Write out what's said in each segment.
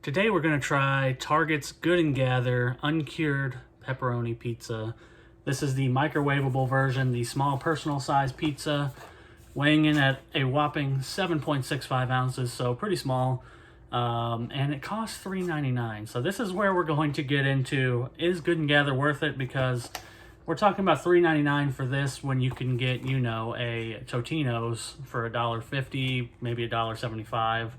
Today we're going to try Target's Good & Gather Uncured Pepperoni Pizza. This is the microwavable version, the small personal size pizza, weighing in at a whopping 7.65 ounces, so pretty small. And it costs $3.99. So this is where we're going to get into, is Good & Gather worth it? Because we're talking about $3.99 for this when you can get, you know, a Totino's for $1.50, maybe $1.75.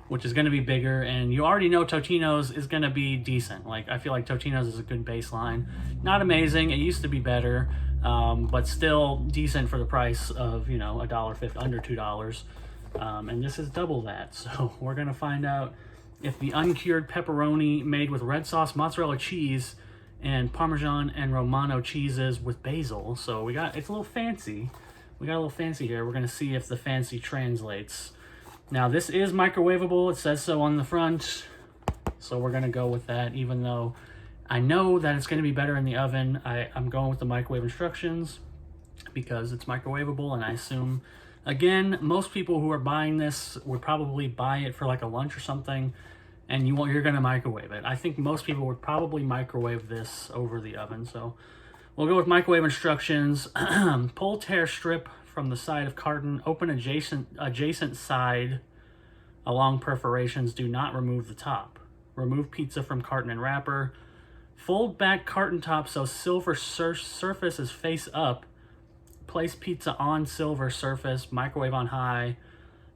Which is going to be bigger, and you already know Totino's is going to be decent. Like, I feel like Totino's is a good baseline. Not amazing, it used to be better, but still decent for the price of, you know, $1.50, under $2. And this is double that, so we're going to find out if the uncured pepperoni made with red sauce, mozzarella cheese, and Parmesan and Romano cheeses with basil. So it's a little fancy. We got a little fancy here. We're going to see if the fancy translates. Now, this is microwavable. It says so on the front, so we're going to go with that, even though I know that it's going to be better in the oven. I'm going with the microwave instructions because it's microwavable, and I assume, again, most people who are buying this would probably buy it for like a lunch or something, and you're going to microwave it. I think most people would probably microwave this over the oven, so we'll go with microwave instructions. Pull tear strip from the side of carton, open adjacent side along perforations, do not remove the top. Remove pizza from carton and wrapper. Fold back carton top so silver surface is face up. Place pizza on silver surface, microwave on high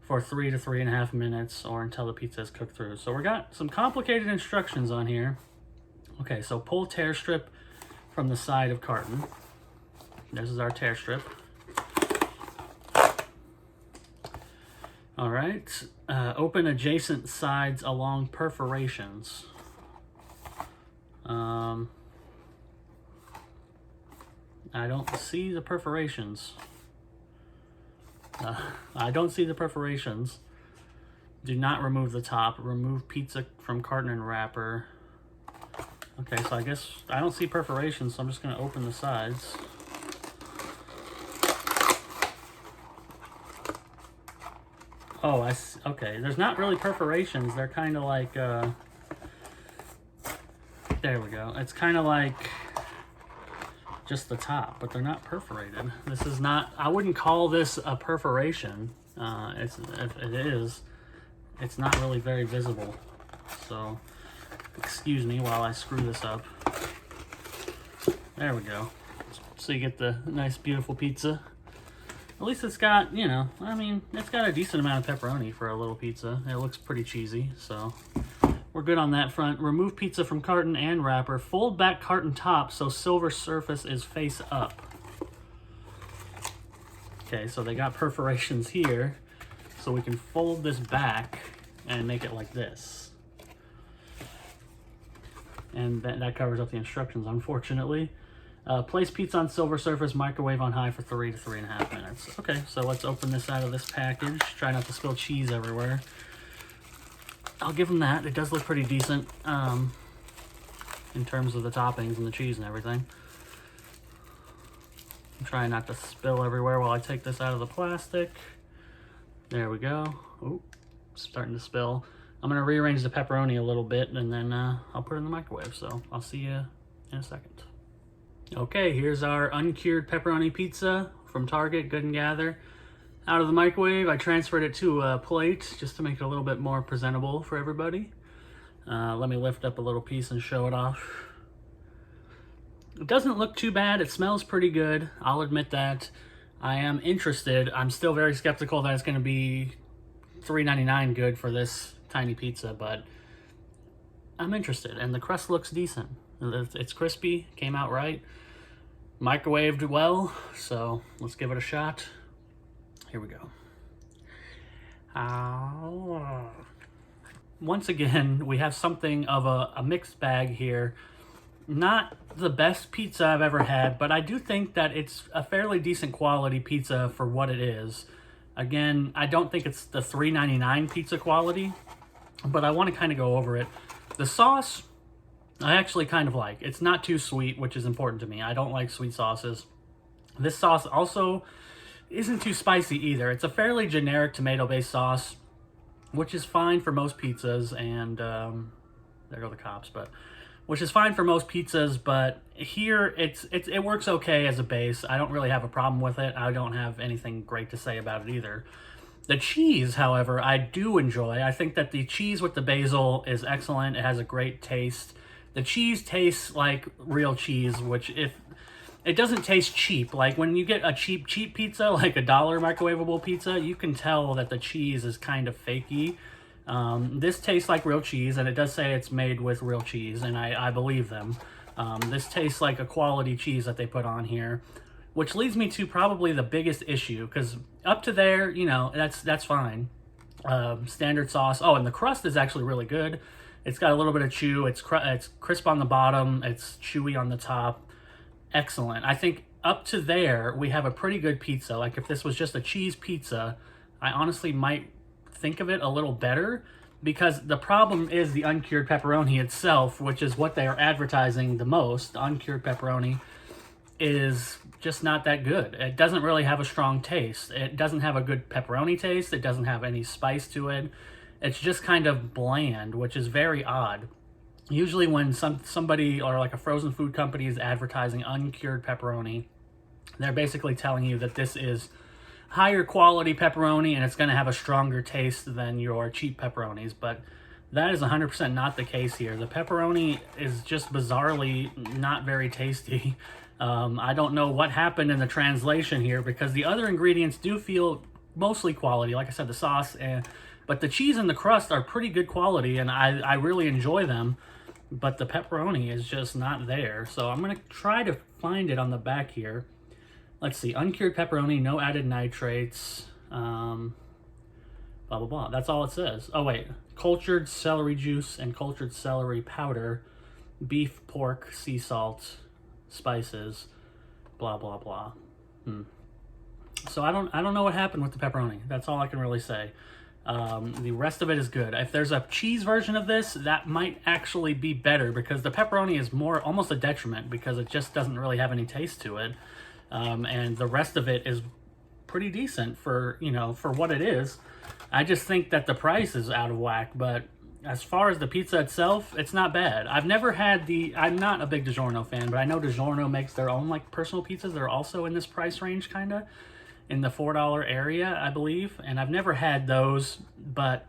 for 3 to 3.5 minutes or until the pizza is cooked through. So we got some complicated instructions on here. Okay, so pull tear strip from the side of carton. This is our tear strip. All right, open adjacent sides along perforations. I don't see the perforations. I don't see the perforations. Do not remove the top. Remove pizza from carton and wrapper. Okay, so I guess I don't see perforations, so I'm just gonna open the sides. Oh, I see. Okay, there's not really perforations. They're kind of like, there we go. It's kind of like just the top, but they're not perforated. This is not, I wouldn't call this a perforation. If it is, it's not really very visible. So, excuse me while I screw this up. There we go. So you get the nice, beautiful pizza. At least it's got, you know, I mean, it's got a decent amount of pepperoni for a little pizza. It looks pretty cheesy, so we're good on that front. Remove pizza from carton and wrapper. Fold back carton top so silver surface is face up. Okay, so they got perforations here, so we can fold this back and make it like this. And that covers up the instructions, unfortunately. Place pizza on silver surface, microwave on high for 3 to 3.5 minutes. Okay, so let's open this out of this package. Try not to spill cheese everywhere. I'll give them that. It does look pretty decent in terms of the toppings and the cheese and everything. I'm trying not to spill everywhere while I take this out of the plastic. There we go. Oh, starting to spill. I'm going to rearrange the pepperoni a little bit, and then I'll put it in the microwave. So I'll see you in a second. Okay, here's our uncured pepperoni pizza from Target, Good & Gather. Out of the microwave, I transferred it to a plate just to make it a little bit more presentable for everybody. Let me lift up a little piece and show it off. It doesn't look too bad. It smells pretty good. I'll admit that. I am interested. I'm still very skeptical that it's going to be $3.99 good for this tiny pizza, but I'm interested, and the crust looks decent. It's crispy, came out right, microwaved well, so let's give it a shot. Here we go. Once again, we have something of a mixed bag here. Not the best pizza I've ever had, but I do think that it's a fairly decent quality pizza for what it is. Again, I don't think it's the $3.99 pizza quality, but I want to kind of go over it. The sauce, I actually kind of like. It's not too sweet, which is important to me. I don't like sweet sauces. This sauce also isn't too spicy either. It's a fairly generic tomato-based sauce. which is fine for most pizzas, and there go the cops, but which is fine for most pizzas, but here it works okay as a base. I don't really have a problem with it. I don't have anything great to say about it either. The cheese, however, I do enjoy. I think that the cheese with the basil is excellent. It has a great taste. The cheese tastes like real cheese, which if it doesn't taste cheap. Like when you get a cheap pizza, like $1 microwavable pizza, you can tell that the cheese is kind of fakey. This tastes like real cheese, and it does say it's made with real cheese, and I believe them. This tastes like a quality cheese that they put on here, which leads me to probably the biggest issue, because up to there, you know, that's fine. Standard sauce. Oh, and the crust is actually really good. It's got a little bit of chew. It's crisp on the bottom. It's chewy on the top. Excellent. I think up to there, we have a pretty good pizza. Like if this was just a cheese pizza, I honestly might think of it a little better, because the problem is the uncured pepperoni itself, which is what they are advertising the most. The uncured pepperoni is just not that good. It doesn't really have a strong taste. It doesn't have a good pepperoni taste. It doesn't have any spice to it. It's just kind of bland, which is very odd. Usually when somebody or like a frozen food company is advertising uncured pepperoni, they're basically telling you that this is higher quality pepperoni and it's going to have a stronger taste than your cheap pepperonis, but that is 100% not the case here. The pepperoni is just bizarrely not very tasty. I don't know what happened in the translation here, because the other ingredients do feel mostly quality. Like I said, the sauce, but the cheese and the crust are pretty good quality, and I really enjoy them. But the pepperoni is just not there. So I'm going to try to find it on the back here. Let's see. Uncured pepperoni, no added nitrates. Blah, blah, blah. That's all it says. Oh, wait. Cultured celery juice and cultured celery powder. Beef, pork, sea salt, spices. Blah, blah, blah. So I don't know what happened with the pepperoni. That's all I can really say. The rest of it is good. If there's a cheese version of this, that might actually be better, because the pepperoni is more almost a detriment, because it just doesn't really have any taste to it. And the rest of it is pretty decent for, you know, for what it is. I just think that the price is out of whack, but as far as the pizza itself, it's not bad. I've never had I'm not a big DiGiorno fan, but I know DiGiorno makes their own like personal pizzas. They're also in this price range, kind of in the $4 area, I believe, and I've never had those, but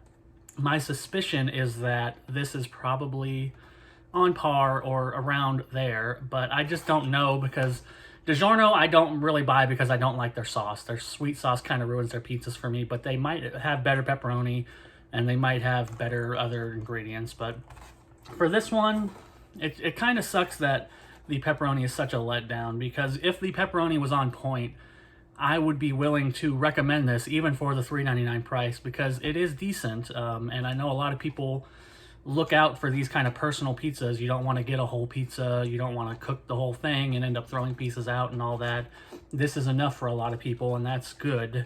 my suspicion is that this is probably on par or around there, but I just don't know, because DiGiorno I don't really buy because I don't like their sauce. Their sweet sauce kind of ruins their pizzas for me, but they might have better pepperoni and they might have better other ingredients. But for this one, it kind of sucks that the pepperoni is such a letdown, because if the pepperoni was on point, I would be willing to recommend this even for the $3.99 price, because it is decent. And I know a lot of people look out for these kind of personal pizzas. You don't want to get a whole pizza. You don't want to cook the whole thing and end up throwing pieces out and all that. This is enough for a lot of people, and that's good.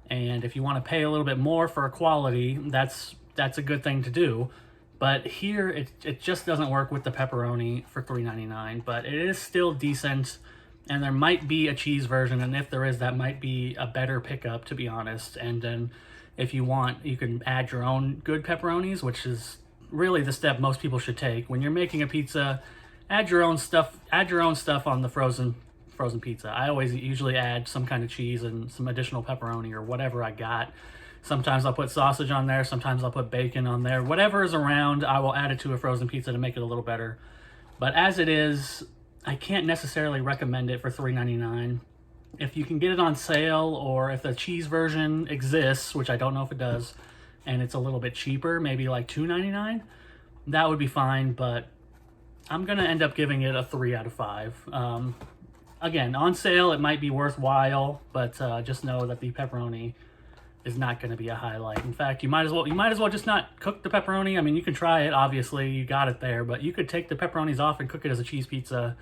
And if you want to pay a little bit more for a quality, that's a good thing to do. But here, it just doesn't work with the pepperoni for $3.99, but it is still decent. And there might be a cheese version, and if there is, that might be a better pickup, to be honest. And then if you want, you can add your own good pepperonis, which is really the step most people should take. When you're making a pizza, add your own stuff on the frozen pizza. I always usually add some kind of cheese and some additional pepperoni or whatever I got. Sometimes I'll put sausage on there, sometimes I'll put bacon on there. Whatever is around, I will add it to a frozen pizza to make it a little better. But as it is, I can't necessarily recommend it for $3.99. If you can get it on sale, or if the cheese version exists, which I don't know if it does, and it's a little bit cheaper, maybe like $2.99, that would be fine, but I'm going to end up giving it a 3 out of 5. Again, on sale, it might be worthwhile, but just know that the pepperoni is not going to be a highlight. In fact, you might as well just not cook the pepperoni. I mean, you can try it, obviously, you got it there, but you could take the pepperonis off and cook it as a cheese pizza,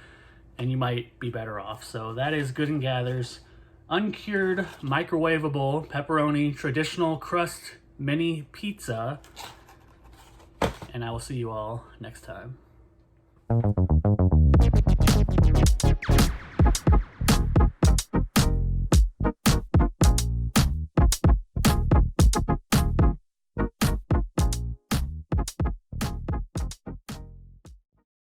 and you might be better off. So that is Good and Gather's uncured, microwavable pepperoni traditional crust mini pizza, and I will see you all next time.